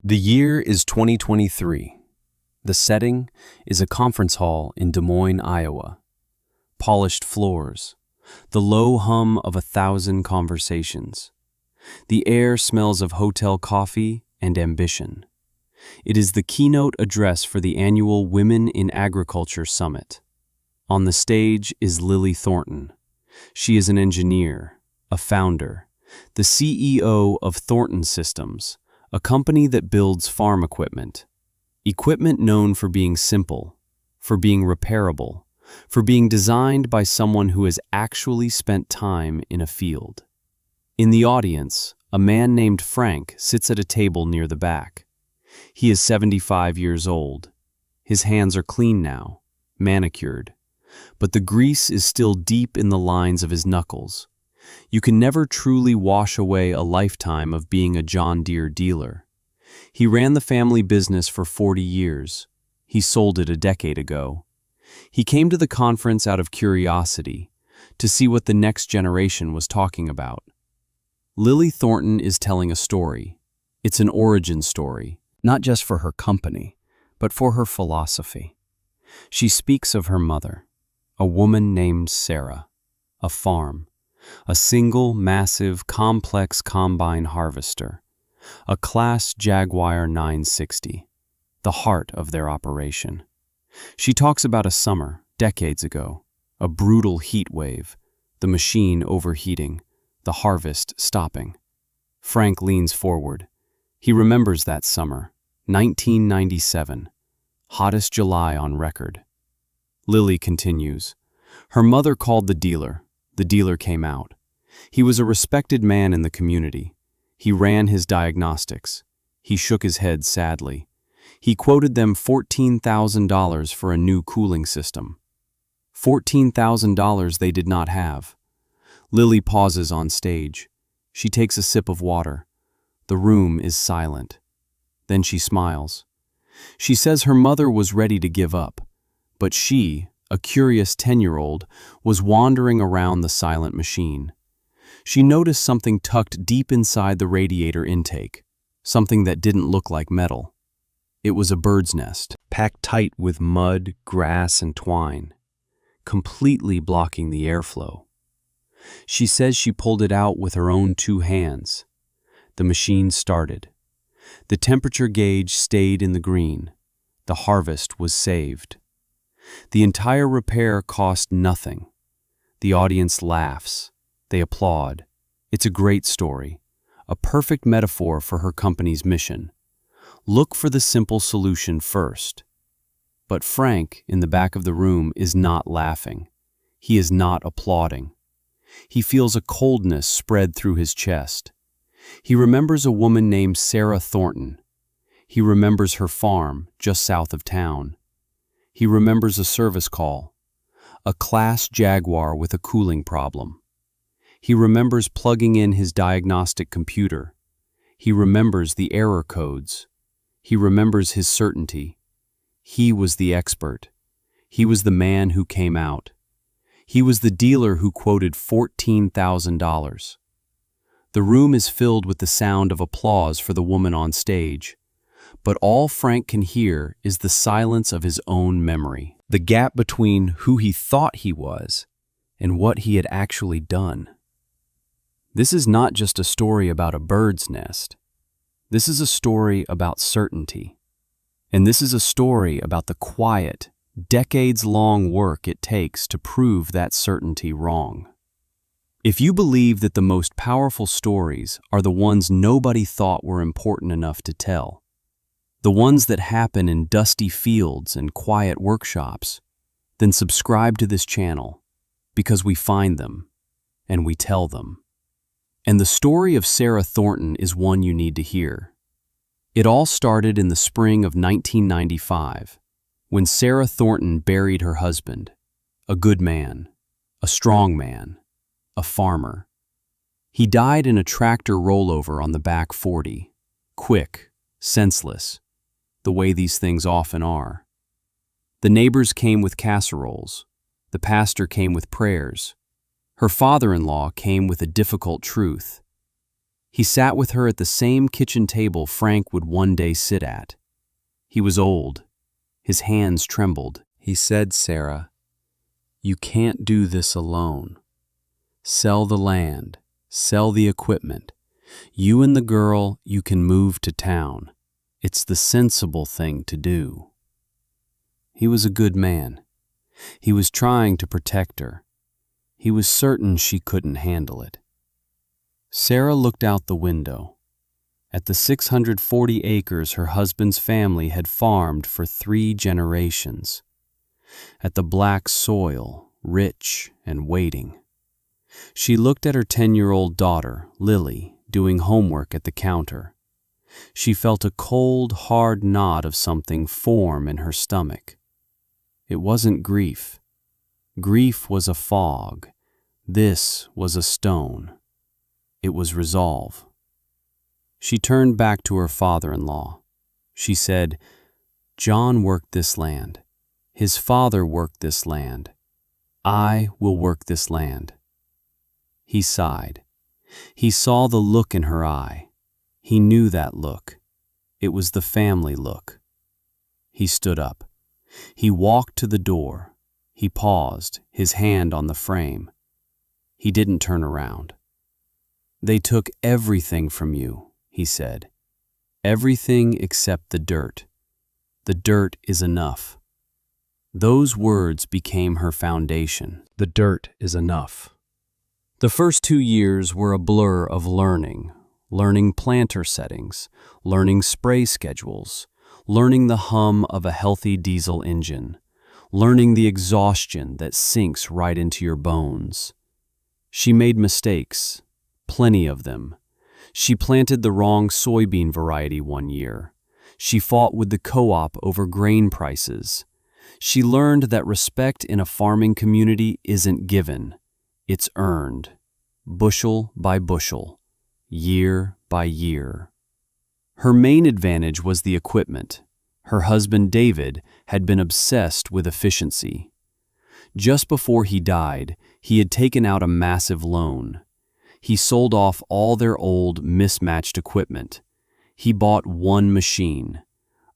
The year is 2023. The setting is a conference hall in Des Moines, Iowa. Polished floors, the low hum of 1,000 conversations. The air smells of hotel coffee and ambition. It is the keynote address for the annual Women in Agriculture Summit. On the stage is Lily Thornton. She is an engineer, a founder, the CEO of Thornton Systems, a company that builds farm equipment. Equipment known for being simple, for being repairable, for being designed by someone who has actually spent time in a field. In the audience, a man named Frank sits at a table near the back. He is 75 years old. His hands are clean now, manicured, but the grease is still deep in the lines of his knuckles. You can never truly wash away a lifetime of being a John Deere dealer. He ran the family business for 40 years. He sold it a decade ago. He came to the conference out of curiosity, to see what the next generation was talking about. Lily Thornton is telling a story. It's an origin story, not just for her company, but for her philosophy. She speaks of her mother, a woman named Sarah, a farm, a single, massive, complex combine harvester, a Class Jaguar 960, the heart of their operation. She talks about a summer, decades ago, a brutal heat wave, the machine overheating, the harvest stopping. Frank leans forward. He remembers that summer, 1997, hottest July on record. Lily continues. Her mother called the dealer. The dealer came out. He was a respected man in the community. He ran his diagnostics. He shook his head sadly. He quoted them $14,000 for a new cooling system. $14,000 they did not have. Lily pauses on stage. She takes a sip of water. The room is silent. Then she smiles. She says her mother was ready to give up, but she, a curious 10-year-old, was wandering around the silent machine. She noticed something tucked deep inside the radiator intake, something that didn't look like metal. It was a bird's nest, packed tight with mud, grass, and twine, completely blocking the airflow. She says she pulled it out with her own 2 hands. The machine started. The temperature gauge stayed in the green. The harvest was saved. The entire repair cost nothing. The audience laughs. They applaud. It's a great story, a perfect metaphor for her company's mission. Look for the simple solution first. But Frank, in the back of the room, is not laughing. He is not applauding. He feels a coldness spread through his chest. He remembers a woman named Sarah Thornton. He remembers her farm just south of town. He remembers a service call, a Class Jaguar with a cooling problem. He remembers plugging in his diagnostic computer. He remembers the error codes. He remembers his certainty. He was the expert. He was the man who came out. He was the dealer who quoted $14,000. The room is filled with the sound of applause for the woman on stage. But all Frank can hear is the silence of his own memory, the gap between who he thought he was and what he had actually done. This is not just a story about a bird's nest. This is a story about certainty. And this is a story about the quiet, decades-long work it takes to prove that certainty wrong. If you believe that the most powerful stories are the ones nobody thought were important enough to tell, the ones that happen in dusty fields and quiet workshops, then subscribe to this channel, because we find them and we tell them. And the story of Sarah Thornton is one you need to hear. It all started in the spring of 1995, when Sarah Thornton buried her husband, a good man, a strong man, a farmer. He died in a tractor rollover on the back 40, quick, senseless, the way these things often are. The neighbors came with casseroles. The pastor came with prayers. Her father-in-law came with a difficult truth. He sat with her at the same kitchen table Frank would one day sit at. He was old. His hands trembled. He said, "Sarah, you can't do this alone. Sell the land, sell the equipment. You and the girl, you can move to town. It's the sensible thing to do." He was a good man. He was trying to protect her. He was certain she couldn't handle it. Sarah looked out the window. At the 640 acres her husband's family had farmed for 3 generations. At the black soil, rich and waiting. She looked at her 10-year-old daughter, Lily, doing homework at the counter. She felt a cold, hard knot of something form in her stomach. It wasn't grief. Grief was a fog. This was a stone. It was resolve. She turned back to her father-in-law. She said, "John worked this land. His father worked this land. I will work this land." He sighed. He saw the look in her eye. He knew that look. It was the family look. He stood up. He walked to the door. He paused, his hand on the frame. He didn't turn around. "They took everything from you," he said. "Everything except the dirt. The dirt is enough." Those words became her foundation. The dirt is enough. The first 2 years were a blur of learning planter settings, learning spray schedules, learning the hum of a healthy diesel engine, learning the exhaustion that sinks right into your bones. She made mistakes, plenty of them. She planted the wrong soybean variety one year. She fought with the co-op over grain prices. She learned that respect in a farming community isn't given, it's earned, bushel by bushel, year by year. Her main advantage was the equipment. Her husband, David, had been obsessed with efficiency. Just before he died, he had taken out a massive loan. He sold off all their old, mismatched equipment. He bought one machine,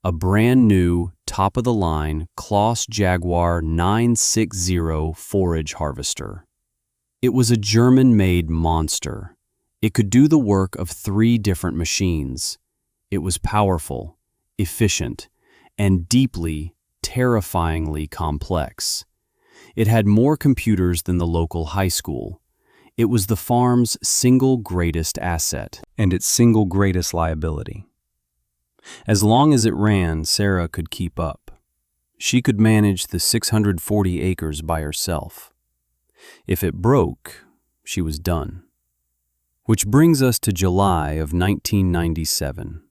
a brand new, top-of-the-line Kloss Jaguar 960 forage harvester. It was a German-made monster. It could do the work of 3 different machines. It was powerful, efficient, and deeply, terrifyingly complex. It had more computers than the local high school. It was the farm's single greatest asset and its single greatest liability. As long as it ran, Sarah could keep up. She could manage the 640 acres by herself. If it broke, she was done. Which brings us to July of 1997.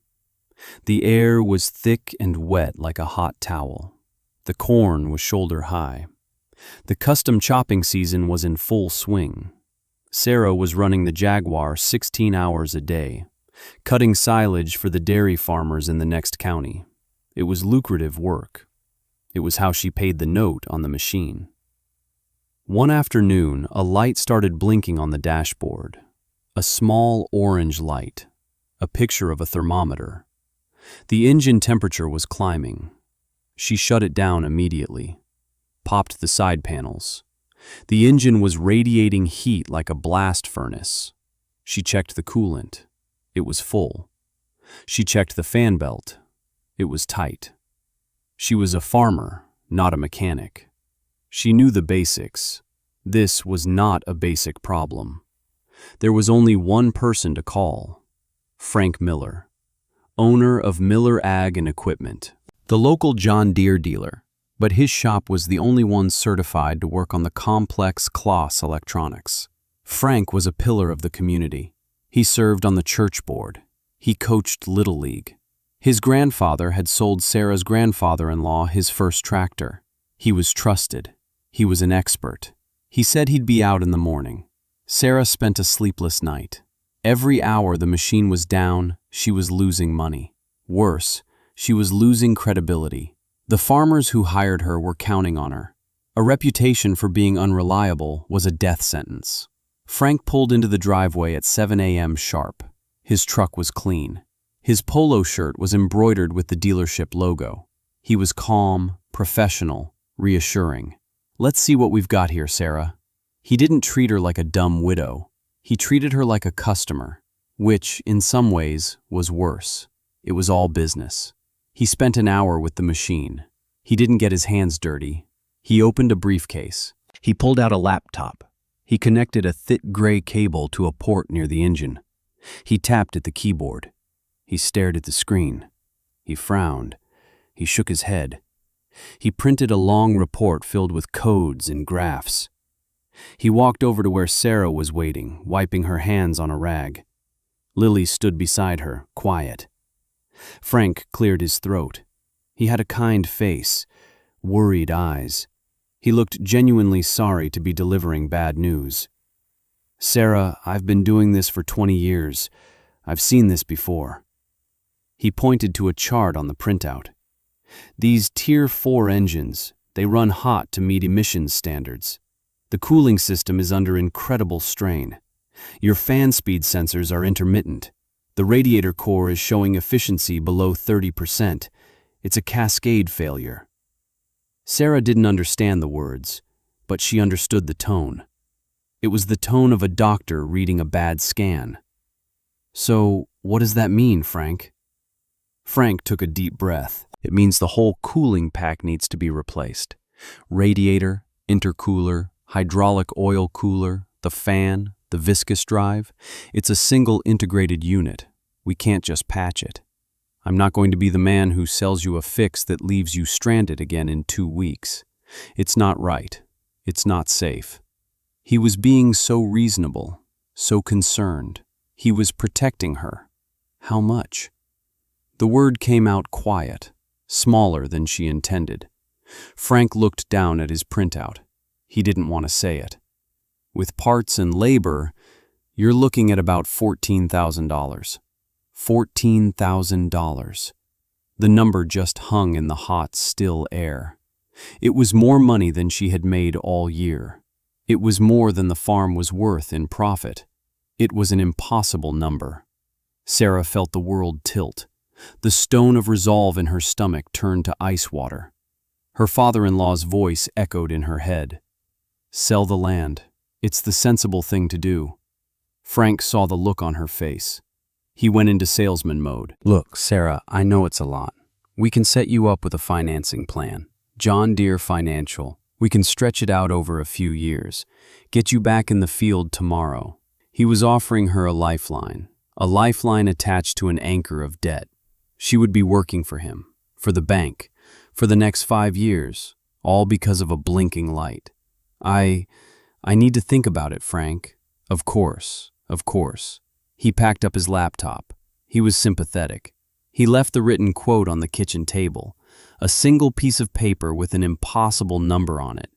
The air was thick and wet like a hot towel. The corn was shoulder high. The custom chopping season was in full swing. Sarah was running the Jaguar 16 hours a day, cutting silage for the dairy farmers in the next county. It was lucrative work. It was how she paid the note on the machine. One afternoon, a light started blinking on the dashboard. A small orange light, a picture of a thermometer. The engine temperature was climbing. She shut it down immediately, popped the side panels. The engine was radiating heat like a blast furnace. She checked the coolant. It was full. She checked the fan belt. It was tight. She was a farmer, not a mechanic. She knew the basics. This was not a basic problem. There was only one person to call: Frank Miller, owner of Miller Ag and Equipment, the local John Deere dealer, but his shop was the only one certified to work on the complex Kloss electronics. Frank was a pillar of the community. He served on the church board. He coached Little League. His grandfather had sold Sarah's grandfather-in-law his first tractor. He was trusted. He was an expert. He said he'd be out in the morning. Sarah spent a sleepless night. Every hour the machine was down, she was losing money. Worse, she was losing credibility. The farmers who hired her were counting on her. A reputation for being unreliable was a death sentence. Frank pulled into the driveway at 7 a.m. sharp. His truck was clean. His polo shirt was embroidered with the dealership logo. He was calm, professional, reassuring. "Let's see what we've got here, Sarah." He didn't treat her like a dumb widow. He treated her like a customer, which, in some ways, was worse. It was all business. He spent an hour with the machine. He didn't get his hands dirty. He opened a briefcase. He pulled out a laptop. He connected a thick gray cable to a port near the engine. He tapped at the keyboard. He stared at the screen. He frowned. He shook his head. He printed a long report filled with codes and graphs. He walked over to where Sarah was waiting, wiping her hands on a rag. Lily stood beside her, quiet. Frank cleared his throat. He had a kind face, worried eyes. He looked genuinely sorry to be delivering bad news. "Sarah, I've been doing this for 20 years. I've seen this before." He pointed to a chart on the printout. "These Tier 4 engines, they run hot to meet emissions standards. The cooling system is under incredible strain. Your fan speed sensors are intermittent. The radiator core is showing efficiency below 30%. It's a cascade failure." Sarah didn't understand the words, but she understood the tone. It was the tone of a doctor reading a bad scan. "So, what does that mean, Frank?" Frank took a deep breath. "It means the whole cooling pack needs to be replaced. Radiator, intercooler, hydraulic oil cooler, the fan, the viscous drive. It's a single integrated unit. We can't just patch it. I'm not going to be the man who sells you a fix that leaves you stranded again in 2 weeks. It's not right. It's not safe." He was being so reasonable, so concerned. He was protecting her. How much? The word came out quiet, smaller than she intended. Frank looked down at his printout. He didn't want to say it. "With parts and labor, you're looking at about $14,000. $14,000. The number just hung in the hot, still air. It was more money than she had made all year. It was more than the farm was worth in profit. It was an impossible number. Sarah felt the world tilt. The stone of resolve in her stomach turned to ice water. Her father-in-law's voice echoed in her head. "Sell the land. It's the sensible thing to do." Frank saw the look on her face. He went into salesman mode. "Look, Sarah, I know it's a lot. We can set you up with a financing plan. John Deere Financial. We can stretch it out over a few years. Get you back in the field tomorrow." He was offering her a lifeline attached to an anchor of debt. She would be working for him, for the bank, for the next 5 years, all because of a blinking light. I need to think about it, Frank." Of course. He packed up his laptop. He was sympathetic. He left the written quote on the kitchen table, a single piece of paper with an impossible number on it.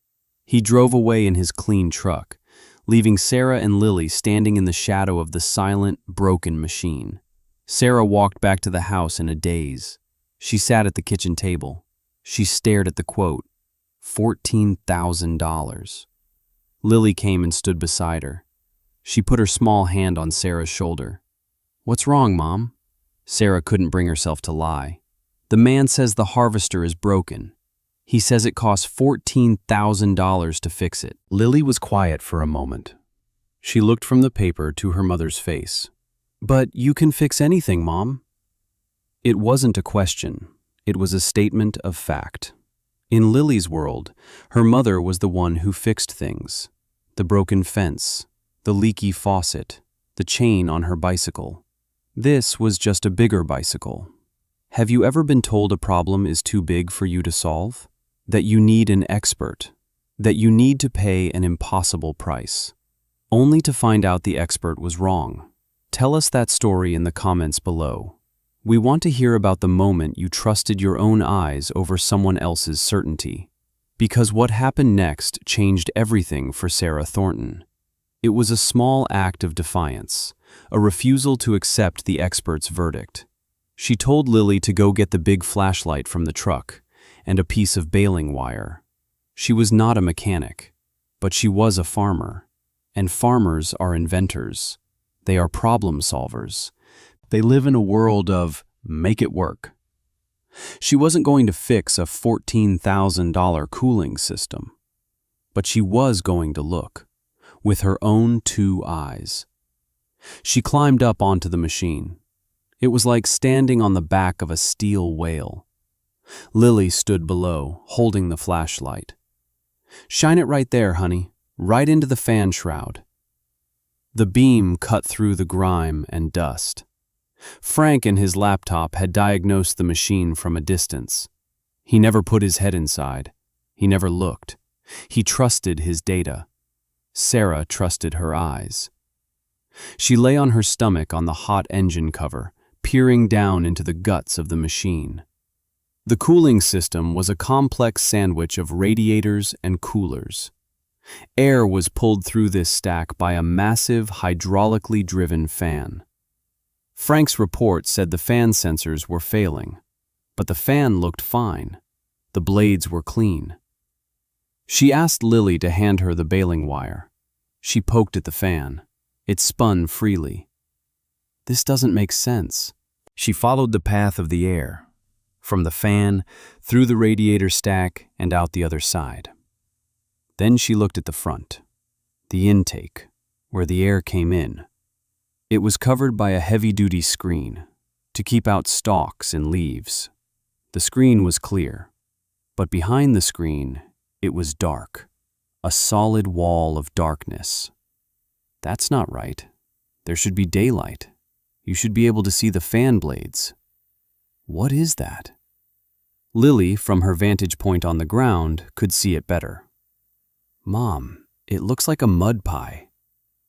He drove away in his clean truck, leaving Sarah and Lily standing in the shadow of the silent, broken machine. Sarah walked back to the house in a daze. She sat at the kitchen table. She stared at the quote. $14,000. Lily came and stood beside her. She put her small hand on Sarah's shoulder. "What's wrong, Mom?" Sarah couldn't bring herself to lie. "The man says the harvester is broken. He says it costs $14,000 to fix it." Lily was quiet for a moment. She looked from the paper to her mother's face. "But you can fix anything, Mom." It wasn't a question. It was a statement of fact. In Lily's world, her mother was the one who fixed things. The broken fence, the leaky faucet, the chain on her bicycle. This was just a bigger bicycle. Have you ever been told a problem is too big for you to solve? That you need an expert? That you need to pay an impossible price? Only to find out the expert was wrong. Tell us that story in the comments below. We want to hear about the moment you trusted your own eyes over someone else's certainty. Because what happened next changed everything for Sarah Thornton. It was a small act of defiance, a refusal to accept the expert's verdict. She told Lily to go get the big flashlight from the truck and a piece of baling wire. She was not a mechanic, but she was a farmer. And farmers are inventors. They are problem solvers. They live in a world of make it work. She wasn't going to fix a $14,000 cooling system, but she was going to look, with her own 2 eyes. She climbed up onto the machine. It was like standing on the back of a steel whale. Lily stood below, holding the flashlight. "Shine it right there, honey, right into the fan shroud." The beam cut through the grime and dust. Frank and his laptop had diagnosed the machine from a distance. He never put his head inside. He never looked. He trusted his data. Sarah trusted her eyes. She lay on her stomach on the hot engine cover, peering down into the guts of the machine. The cooling system was a complex sandwich of radiators and coolers. Air was pulled through this stack by a massive hydraulically driven fan. Frank's report said the fan sensors were failing, but the fan looked fine. The blades were clean. She asked Lily to hand her the baling wire. She poked at the fan. It spun freely. This doesn't make sense. She followed the path of the air, from the fan, through the radiator stack, and out the other side. Then she looked at the front, the intake, where the air came in. It was covered by a heavy-duty screen to keep out stalks and leaves. The screen was clear, but behind the screen, it was dark, a solid wall of darkness. That's not right. There should be daylight. You should be able to see the fan blades. What is that? Lily, from her vantage point on the ground, could see it better. "Mom, it looks like a mud pie."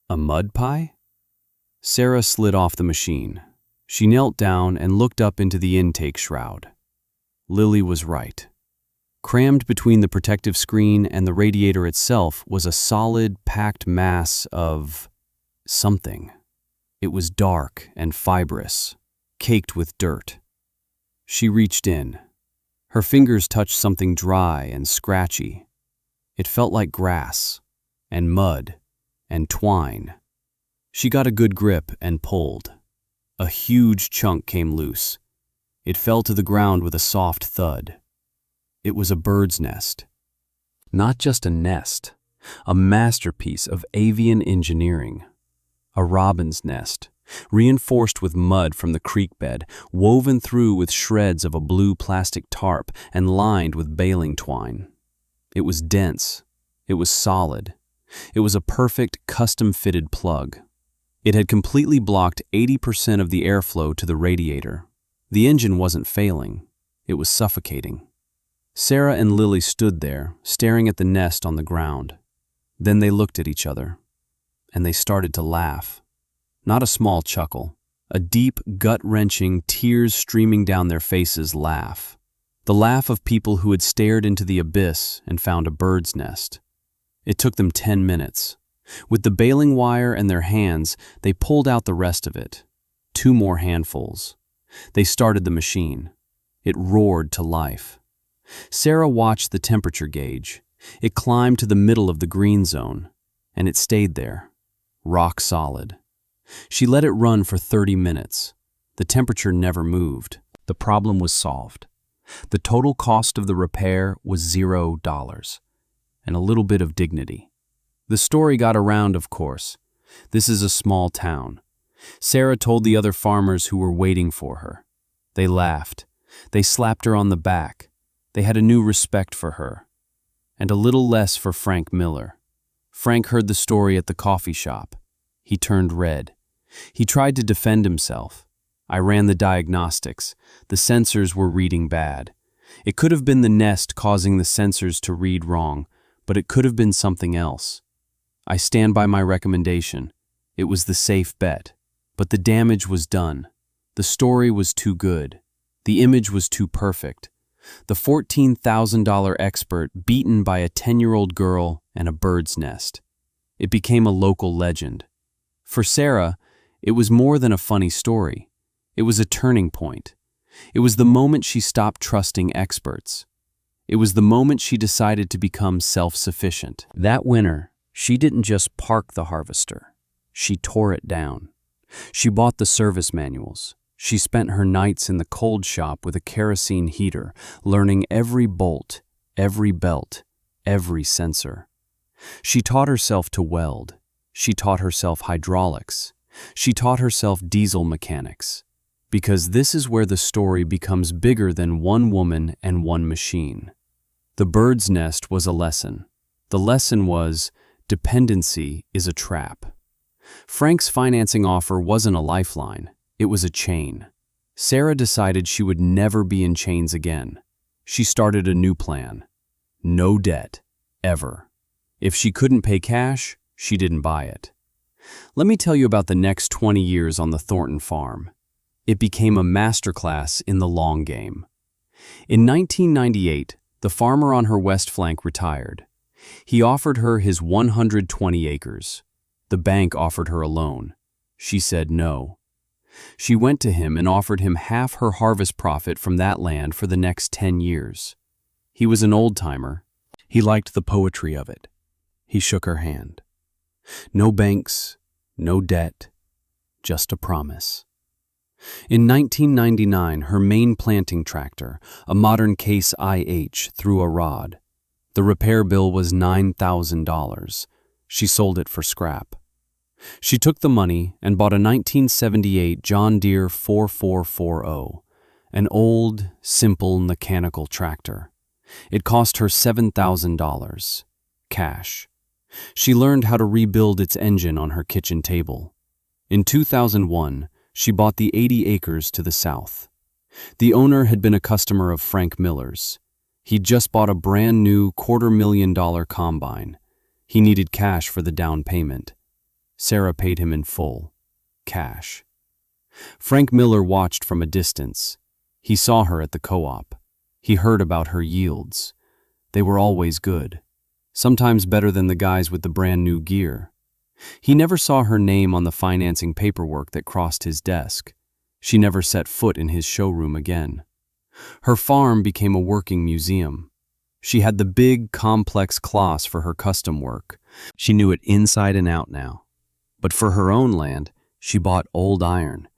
"A mud pie?" Sarah slid off the machine. She knelt down and looked up into the intake shroud. Lily was right. Crammed between the protective screen and the radiator itself was a solid, packed mass of something. It was dark and fibrous, caked with dirt. She reached in. Her fingers touched something dry and scratchy. It felt like grass, and mud, and twine. She got a good grip and pulled. A huge chunk came loose. It fell to the ground with a soft thud. It was a bird's nest. Not just a nest, a masterpiece of avian engineering. A robin's nest, reinforced with mud from the creek bed, woven through with shreds of a blue plastic tarp and lined with baling twine. It was dense. It was solid. It was a perfect, custom-fitted plug. It had completely blocked 80% of the airflow to the radiator. The engine wasn't failing. It was suffocating. Sarah and Lily stood there, staring at the nest on the ground. Then they looked at each other, and they started to laugh. Not a small chuckle, a deep, gut-wrenching, tears streaming down their faces laugh. The laugh of people who had stared into the abyss and found a bird's nest. It took them 10 minutes. With the baling wire in their hands, they pulled out the rest of it. 2 more handfuls. They started the machine. It roared to life. Sarah watched the temperature gauge. It climbed to the middle of the green zone, and it stayed there, rock solid. She let it run for 30 minutes. The temperature never moved. The problem was solved. The total cost of the repair was $0, and a little bit of dignity. The story got around, of course. This is a small town. Sarah told the other farmers who were waiting for her. They laughed. They slapped her on the back. They had a new respect for her. And a little less for Frank Miller. Frank heard the story at the coffee shop. He turned red. He tried to defend himself. I ran the diagnostics. The sensors were reading bad. It could have been the nest causing the sensors to read wrong, but it could have been something else. I stand by my recommendation. It was the safe bet. But the damage was done. The story was too good. The image was too perfect. The $14,000 expert beaten by a 10-year-old girl and a bird's nest. It became a local legend. For Sarah, it was more than a funny story. It was a turning point. It was the moment she stopped trusting experts. It was the moment she decided to become self-sufficient. That winter, she didn't just park the harvester. She tore it down. She bought the service manuals. She spent her nights in the cold shop with a kerosene heater, learning every bolt, every belt, every sensor. She taught herself to weld. She taught herself hydraulics. She taught herself diesel mechanics. Because this is where the story becomes bigger than one woman and one machine. The bird's nest was a lesson. The lesson was, dependency is a trap. Frank's financing offer wasn't a lifeline, it was a chain. Sarah decided she would never be in chains again. She started a new plan. No debt, ever. If she couldn't pay cash, she didn't buy it. Let me tell you about the next 20 years on the Thornton farm. It became a masterclass in the long game. In 1998, the farmer on her west flank retired. He offered her his 120 acres. The bank offered her a loan. She said no. She went to him and offered him half her harvest profit from that land for the next 10 years. He was an old-timer. He liked the poetry of it. He shook her hand. No banks, no debt, just a promise. In 1999, her main planting tractor, a modern Case IH, threw a rod. The repair bill was $9,000. She sold it for scrap. She took the money and bought a 1978 John Deere 4440, an old, simple mechanical tractor. It cost her $7,000, cash. She learned how to rebuild its engine on her kitchen table. In 2001, she bought the 80 acres to the south. The owner had been a customer of Frank Miller's. He'd just bought a brand new $250,000 combine. He needed cash for the down payment. Sarah paid him in full, cash. Frank Miller watched from a distance. He saw her at the co-op. He heard about her yields. They were always good, sometimes better than the guys with the brand new gear. He never saw her name on the financing paperwork that crossed his desk. She never set foot in his showroom again. Her farm became a working museum. She had the big, complex Claas for her custom work. She knew it inside and out now. But for her own land, she bought old iron,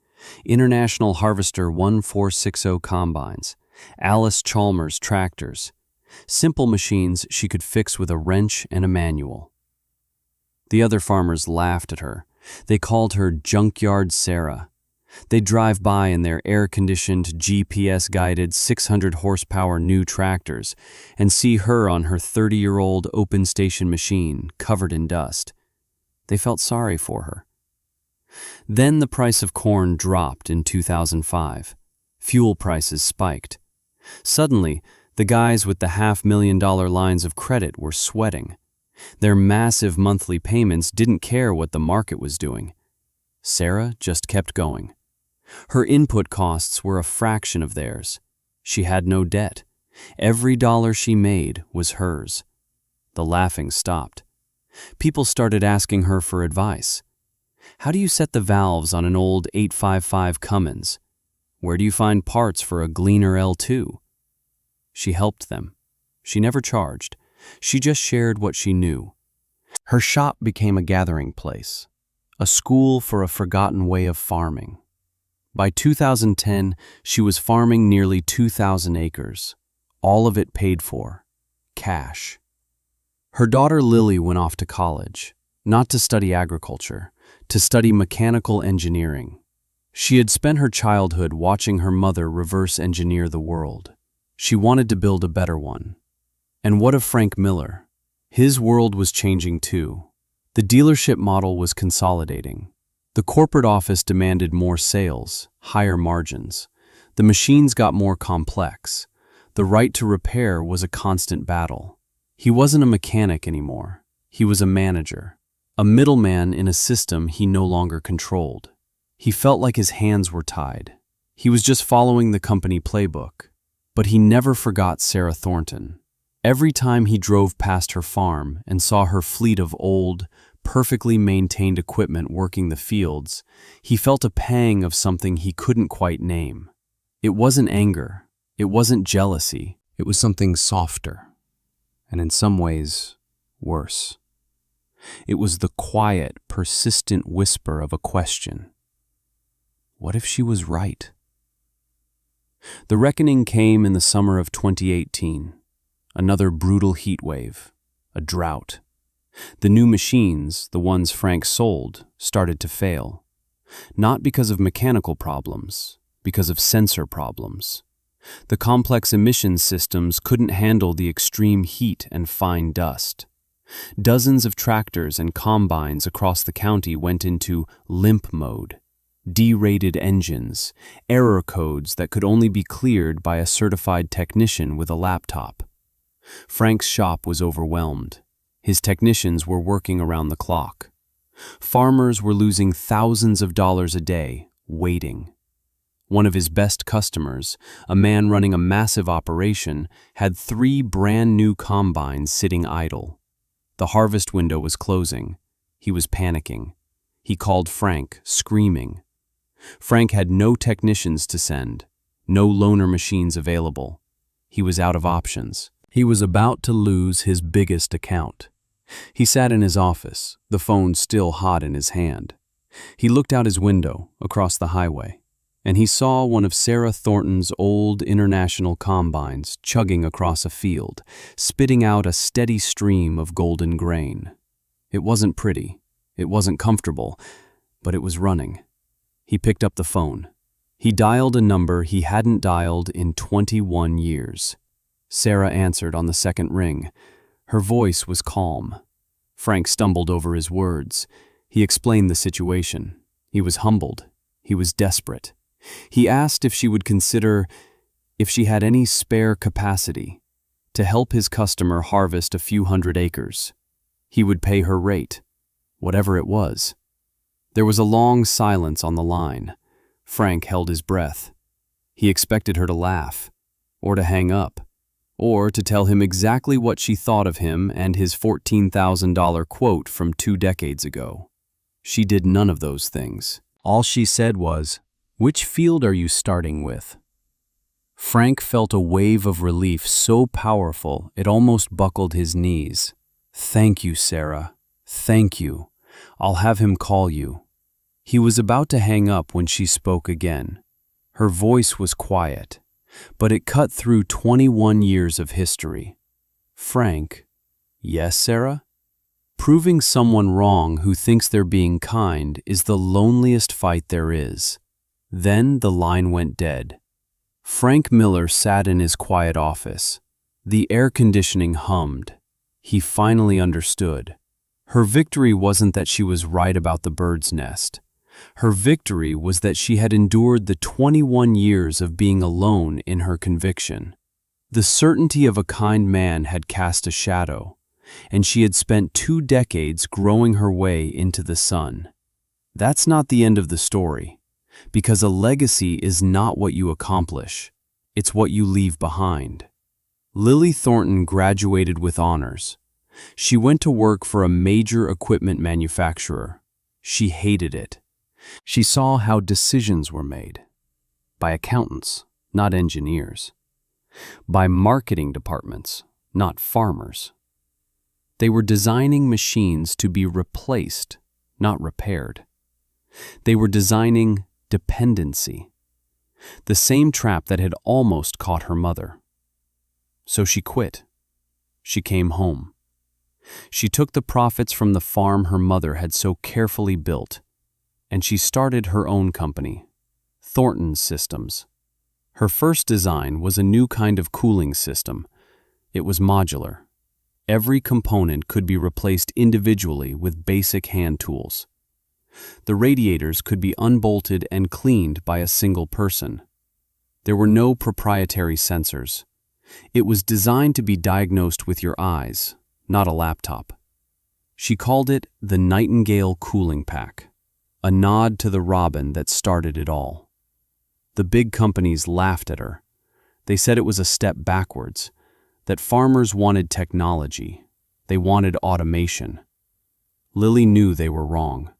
International Harvester 1460 combines, Alice Chalmers tractors, simple machines she could fix with a wrench and a manual. The other farmers laughed at her. They called her Junkyard Sarah. They'd drive by in their air-conditioned, GPS-guided 600-horsepower new tractors and see her on her 30-year-old open-station machine covered in dust. They felt sorry for her. Then the price of corn dropped in 2005. Fuel prices spiked. Suddenly, the guys with the $500,000 lines of credit were sweating. Their massive monthly payments didn't care what the market was doing. Sarah just kept going. Her input costs were a fraction of theirs. She had no debt. Every dollar she made was hers. The laughing stopped. People started asking her for advice. How do you set the valves on an old 855 Cummins? Where do you find parts for a Gleaner L2? She helped them. She never charged. She just shared what she knew. Her shop became a gathering place, a school for a forgotten way of farming. By 2010, she was farming nearly 2,000 acres, all of it paid for, cash. Her daughter Lily went off to college, not to study agriculture, to study mechanical engineering. She had spent her childhood watching her mother reverse engineer the world. She wanted to build a better one. And what of Frank Miller? His world was changing too. The dealership model was consolidating. The corporate office demanded more sales, higher margins. The machines got more complex. The right to repair was a constant battle. He wasn't a mechanic anymore. He was a manager, a middleman in a system he no longer controlled. He felt like his hands were tied. He was just following the company playbook. But he never forgot Sarah Thornton. Every time he drove past her farm and saw her fleet of old, perfectly maintained equipment working the fields, he felt a pang of something he couldn't quite name. It wasn't anger. It wasn't jealousy. It was something softer, and in some ways, worse. It was the quiet, persistent whisper of a question. What if she was right? The reckoning came in the summer of 2018. Another brutal heat wave, a drought. The new machines, the ones Frank sold, started to fail. Not because of mechanical problems, because of sensor problems. The complex emissions systems couldn't handle the extreme heat and fine dust. Dozens of tractors and combines across the county went into limp mode. D-rated engines, error codes that could only be cleared by a certified technician with a laptop. Frank's shop was overwhelmed. His technicians were working around the clock. Farmers were losing thousands of dollars a day, waiting. One of his best customers, a man running a massive operation, had 3 brand new combines sitting idle. The harvest window was closing. He was panicking. He called Frank, screaming. Frank had no technicians to send, no loaner machines available. He was out of options. He was about to lose his biggest account. He sat in his office, the phone still hot in his hand. He looked out his window, across the highway, and he saw one of Sarah Thornton's old International combines chugging across a field, spitting out a steady stream of golden grain. It wasn't pretty, it wasn't comfortable, but it was running. He picked up the phone. He dialed a number he hadn't dialed in 21 years. Sarah answered on the second ring. Her voice was calm. Frank stumbled over his words. He explained the situation. He was humbled. He was desperate. He asked if she would consider, if she had any spare capacity, to help his customer harvest a few hundred acres. He would pay her rate, whatever it was. There was a long silence on the line. Frank held his breath. He expected her to laugh, or to hang up, or to tell him exactly what she thought of him and his $14,000 quote from 2 decades ago. She did none of those things. All she said was, "Which field are you starting with?" Frank felt a wave of relief so powerful it almost buckled his knees. "Thank you, Sarah. Thank you. I'll have him call you." He was about to hang up when she spoke again. Her voice was quiet, but it cut through 21 years of history. "Frank." "Yes, Sarah?" Proving someone wrong who thinks they're being kind is the loneliest fight there is. Then the line went dead. Frank Miller sat in his quiet office. The air conditioning hummed. He finally understood. Her victory wasn't that she was right about the bird's nest. Her victory was that she had endured the 21 years of being alone in her conviction. The certainty of a kind man had cast a shadow, and she had spent 2 decades growing her way into the sun. That's not the end of the story, because a legacy is not what you accomplish, it's what you leave behind. Lily Thornton graduated with honors. She went to work for a major equipment manufacturer. She hated it. She saw how decisions were made. By accountants, not engineers. By marketing departments, not farmers. They were designing machines to be replaced, not repaired. They were designing dependency. The same trap that had almost caught her mother. So she quit. She came home. She took the profits from the farm her mother had so carefully built, and she started her own company, Thornton Systems. Her first design was a new kind of cooling system. It was modular. Every component could be replaced individually with basic hand tools. The radiators could be unbolted and cleaned by a single person. There were no proprietary sensors. It was designed to be diagnosed with your eyes, not a laptop. She called it the Nightingale Cooling Pack, a nod to the robin that started it all. The big companies laughed at her. They said it was a step backwards, that farmers wanted technology. They wanted automation. Lily knew they were wrong.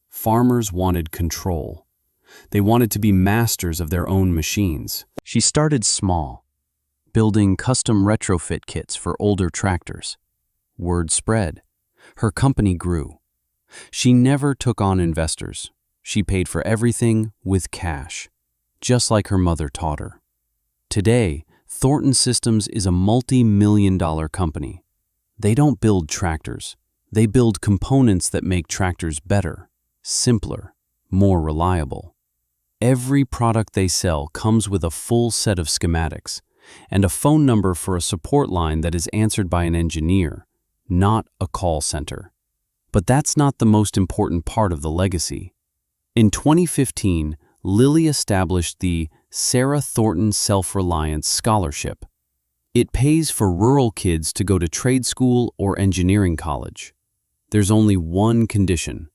Farmers wanted control. They wanted to be masters of their own machines. She started small, building custom retrofit kits for older tractors. Word spread. Her company grew. She never took on investors. She paid for everything with cash, just like her mother taught her. Today, Thornton Systems is a multi-million-dollar company. They don't build tractors. They build components that make tractors better, simpler, more reliable. Every product they sell comes with a full set of schematics and a phone number for a support line that is answered by an engineer, not a call center. But that's not the most important part of the legacy. In 2015, Lily established the Sarah Thornton Self-Reliance Scholarship. It pays for rural kids to go to trade school or engineering college. There's only one condition.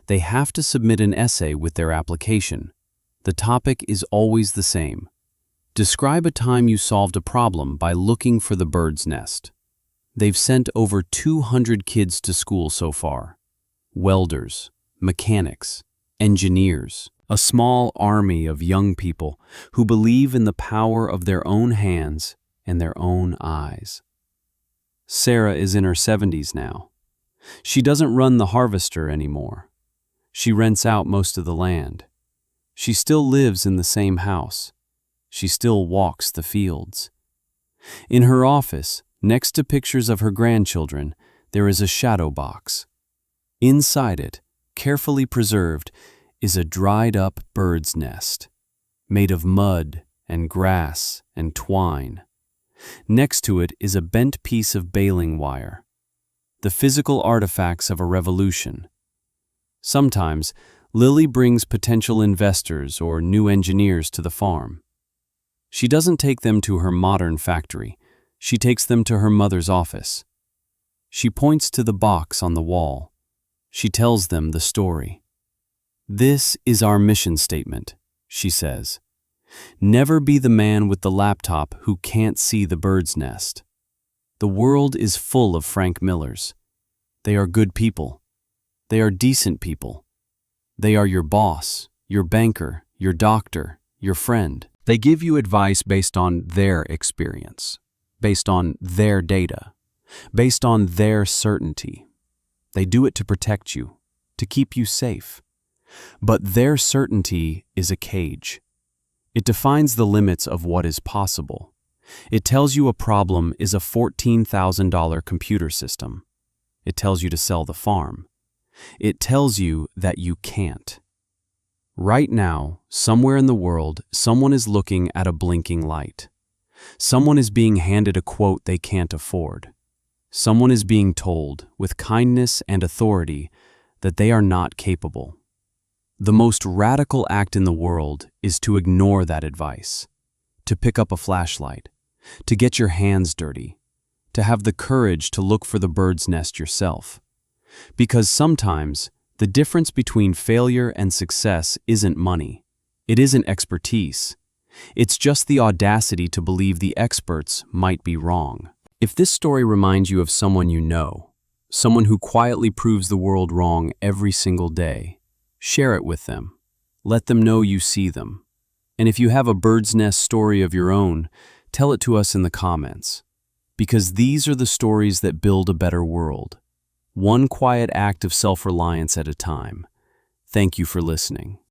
They have to submit an essay with their application. The topic is always the same. Describe a time you solved a problem by looking for the bird's nest. They've sent over 200 kids to school so far. Welders, mechanics, engineers, a small army of young people who believe in the power of their own hands and their own eyes. Sarah is in her 70s now. She doesn't run the harvester anymore. She rents out most of the land. She still lives in the same house. She still walks the fields. In her office, next to pictures of her grandchildren, there is a shadow box. Inside it, carefully preserved, is a dried-up bird's nest, made of mud and grass and twine. Next to it is a bent piece of baling wire, the physical artifacts of a revolution. Sometimes, Lily brings potential investors or new engineers to the farm. She doesn't take them to her modern factory. She takes them to her mother's office. She points to the box on the wall. She tells them the story. "This is our mission statement," she says. "Never be the man with the laptop who can't see the bird's nest." The world is full of Frank Millers. They are good people. They are decent people. They are your boss, your banker, your doctor, your friend. They give you advice based on their experience, based on their data, based on their certainty. They do it to protect you, to keep you safe. But their certainty is a cage. It defines the limits of what is possible. It tells you a problem is a $14,000 computer system. It tells you to sell the farm. It tells you that you can't. Right now, somewhere in the world, someone is looking at a blinking light. Someone is being handed a quote they can't afford. Someone is being told, with kindness and authority, that they are not capable. The most radical act in the world is to ignore that advice, to pick up a flashlight, to get your hands dirty, to have the courage to look for the bird's nest yourself. Because sometimes, the difference between failure and success isn't money. It isn't expertise. It's just the audacity to believe the experts might be wrong. If this story reminds you of someone you know, someone who quietly proves the world wrong every single day, share it with them. Let them know you see them. And if you have a bird's nest story of your own, tell it to us in the comments. Because these are the stories that build a better world. One quiet act of self-reliance at a time. Thank you for listening.